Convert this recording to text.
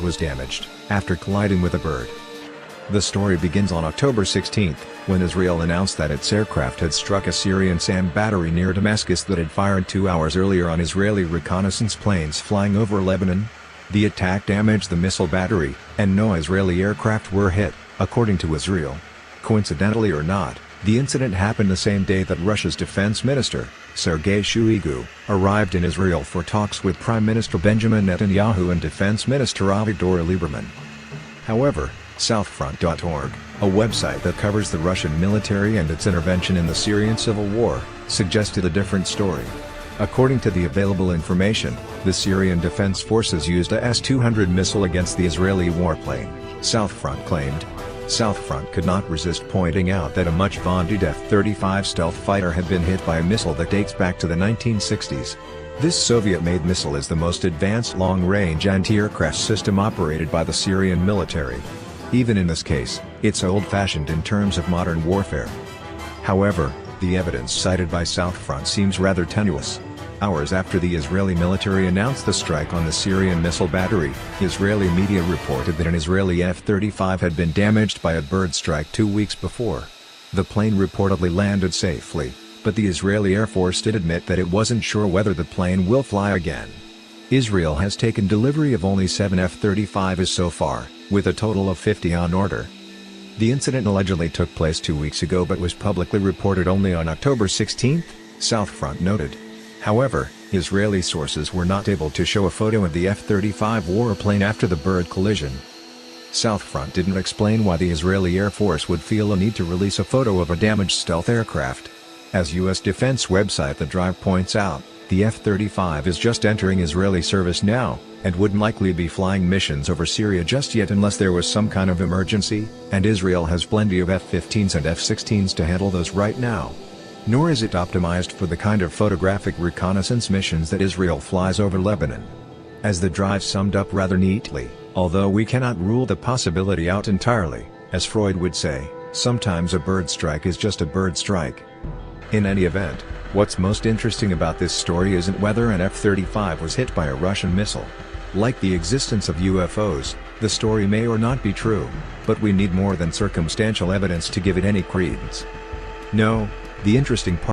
was damaged after colliding with a bird. The story begins on October 16, when Israel announced that its aircraft had struck a Syrian SAM battery near Damascus that had fired 2 hours earlier on Israeli reconnaissance planes flying over Lebanon. The attack damaged the missile battery, and no Israeli aircraft were hit, according to Israel. Coincidentally or not, the incident happened the same day that Russia's defense minister, Sergei Shoigu, arrived in Israel for talks with Prime Minister Benjamin Netanyahu and Defense Minister Avigdor Lieberman. However, Southfront.org, a website that covers the Russian military and its intervention in the Syrian civil war, suggested a different story. According to the available information, the Syrian Defense Forces used a S-200 missile against the Israeli warplane, Southfront claimed. Southfront could not resist pointing out that a much-vaunted F-35 stealth fighter had been hit by a missile that dates back to the 1960s. This Soviet-made missile is the most advanced long-range anti-aircraft system operated by the Syrian military. Even in this case, it's old-fashioned in terms of modern warfare. However, the evidence cited by Southfront seems rather tenuous. Hours after the Israeli military announced the strike on the Syrian missile battery, Israeli media reported that an Israeli F-35 had been damaged by a bird strike 2 weeks before. The plane reportedly landed safely, but the Israeli Air Force did admit that it wasn't sure whether the plane will fly again. Israel has taken delivery of only 7 F-35s so far, with a total of 50 on order. The incident allegedly took place 2 weeks ago but was publicly reported only on October 16, Southfront noted. However, Israeli sources were not able to show a photo of the F-35 warplane after the bird collision. Southfront didn't explain why the Israeli Air Force would feel a need to release a photo of a damaged stealth aircraft. As U.S. defense website The Drive points out, the F-35 is just entering Israeli service now, and wouldn't likely be flying missions over Syria just yet unless there was some kind of emergency, and Israel has plenty of F-15s and F-16s to handle those right now. Nor is it optimized for the kind of photographic reconnaissance missions that Israel flies over Lebanon. As The Drive summed up rather neatly, although we cannot rule the possibility out entirely, as Freud would say, sometimes a bird strike is just a bird strike. In any event, what's most interesting about this story isn't whether an F-35 was hit by a Russian missile. Like the existence of UFOs, the story may or not be true, but we need more than circumstantial evidence to give it any credence. No, the interesting part